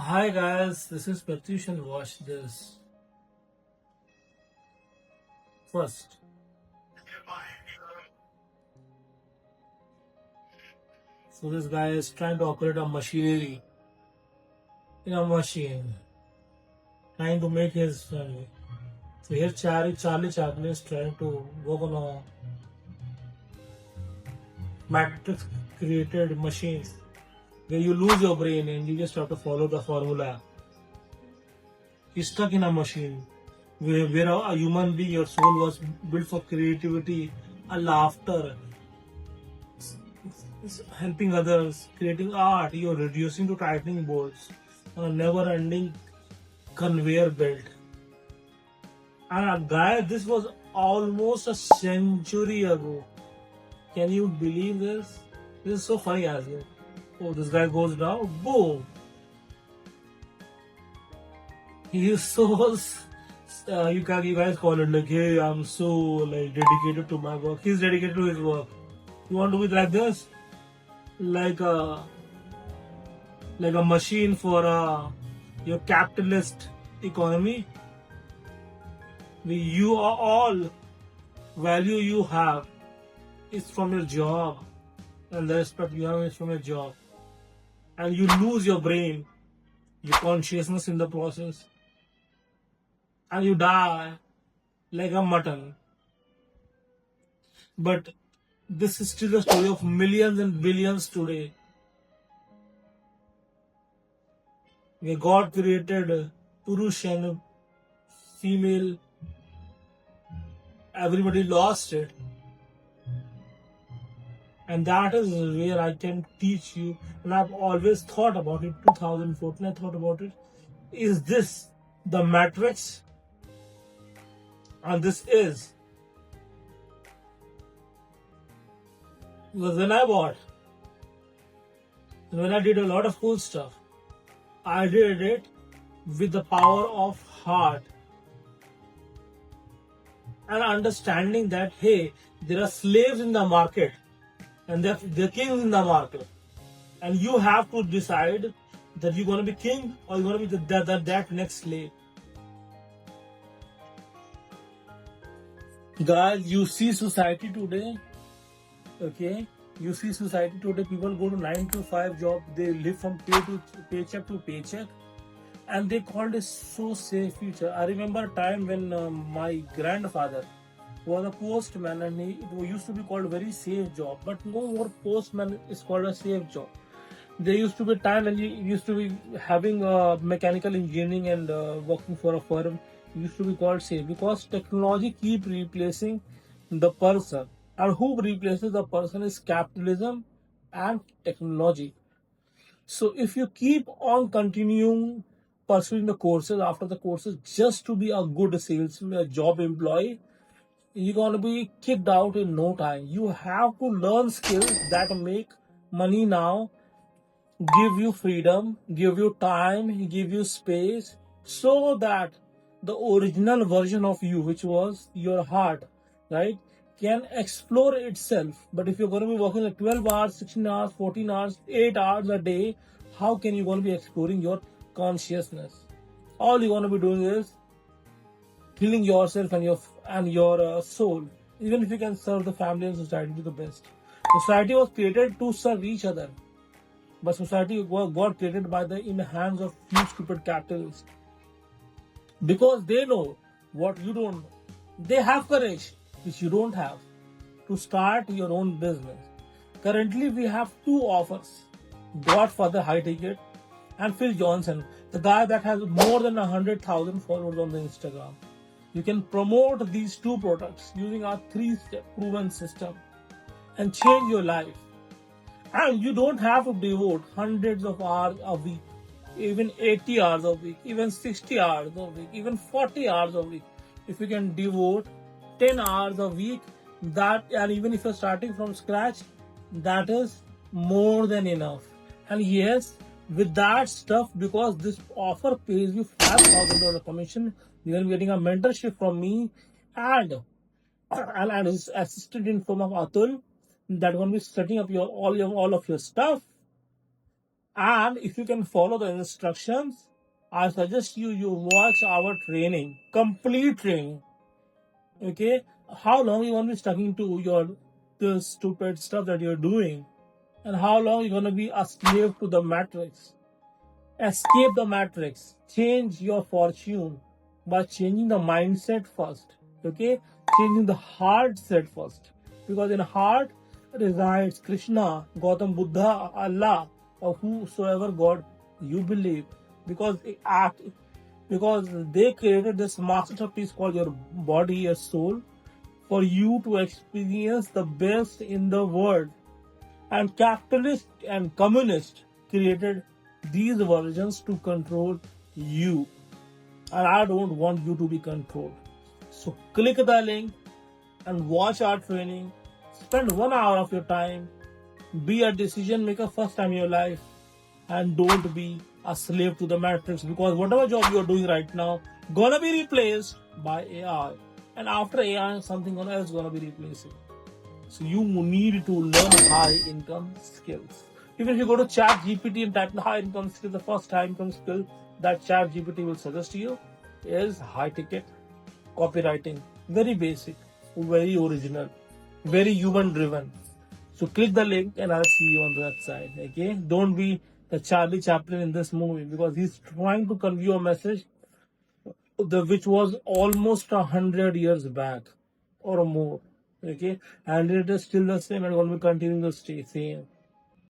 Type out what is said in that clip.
Hi guys, this is Pratyush and watch this first. So this guy is trying to operate a machinery in a machine, trying to make his family. So here Charlie Chaplin is trying to work on a matrix created machine where you lose your brain and you just have to follow the formula. He's stuck in a machine where a human being, your soul was built for creativity, a laughter, helping others, creating art. You're reducing to tightening bolts on a never-ending conveyor belt. And a guy, this was almost a century ago. Can you believe this? This is so funny as well. Oh, this guy goes down, boom. He is so. You guys call it like, hey, I'm so like dedicated to my work. He's dedicated to his work. You want to be like this, like a machine for your capitalist economy. You are all value you have is from your job, and the respect you have is from your job, and you lose your brain, your consciousness in the process, and you die like a mutton. But this is still the story of millions and billions today, where God created Purush and female. Everybody lost it. And that is where I can teach you. And I've always thought about it. 2014, I thought about it. Is this the matrix? And this is. Because when I did a lot of cool stuff, I did it with the power of heart. And understanding that, hey, there are slaves in the market and they're kings in the market. And you have to decide that you're going to be king or you're going to be that next slave. Guys, you see society today, okay? You see society today, people go to 9 to 5 job, they live from paycheck to paycheck, and they called it so safe future. I remember a time when my grandfather was a postman and it used to be called a very safe job, but no more postman is called a safe job. There used to be a time when you used to be having mechanical engineering and working for a firm used to be called safe because technology keep replacing the person, and who replaces the person is capitalism and technology. So if you keep on continuing pursuing the courses after the courses just to be a good salesman, a job employee, you're gonna be kicked out in no time. You have to learn skills that make money now, give you freedom, give you time, give you space, so that the original version of you, which was your heart, right, can explore itself. But if you're going to be working like 12 hours, 16 hours, 14 hours, 8 hours a day, how can you going to be exploring your consciousness? All you're going to be doing is killing yourself and your soul. Even if you can serve the family and society to the best. Society was created to serve each other. But society got created by in the hands of few stupid capitalists because they know what you don't know. They have courage, which you don't have, to start your own business. Currently, we have two offers: Godfather High Ticket and Phil Johnson, the guy that has more than 100,000 followers on the Instagram. You can promote these two products using our 3-step proven system and change your life. And you don't have to devote hundreds of hours a week, even 80 hours a week, even 60 hours a week, even 40 hours a week. If you can devote 10 hours a week, and even if you're starting from scratch, that is more than enough. And yes, with that stuff, because this offer pays you $5,000 commission, you're getting a mentorship from me and his assistant in form of Atul that going to be setting up all of your stuff, And if you can follow the instructions, I suggest you watch our training, complete training. Okay, how long you want to be sticking to your the stupid stuff that you're doing, and how long you're gonna be a slave to the matrix. Escape the matrix. Change your fortune by changing the mindset first. Okay? Changing the heart set first. Because in heart resides Krishna, Gautam Buddha, Allah, or whosoever God you believe. Because because they created this masterpiece called your body, your soul, for you to experience the best in the world. And capitalist and communist created these versions to control you. And I don't want you to be controlled. So click the link and watch our training. Spend 1 hour of your time. Be a decision maker first time in your life. And don't be a slave to the matrix, because whatever job you're doing right now gonna be replaced by AI. And after AI, something else gonna be replacing. So you need to learn high income skills. Even if you go to Chat GPT and type in high income skill, the first high income skill that Chat GPT will suggest to you is high ticket copywriting. Very basic, very original, very human driven. So click the link and I'll see you on that side. Okay? Don't be the Charlie Chaplin in this movie, because he's trying to convey a message which was almost 100 years back or more. Okay, and it is still the same and going to be continuing to stay same.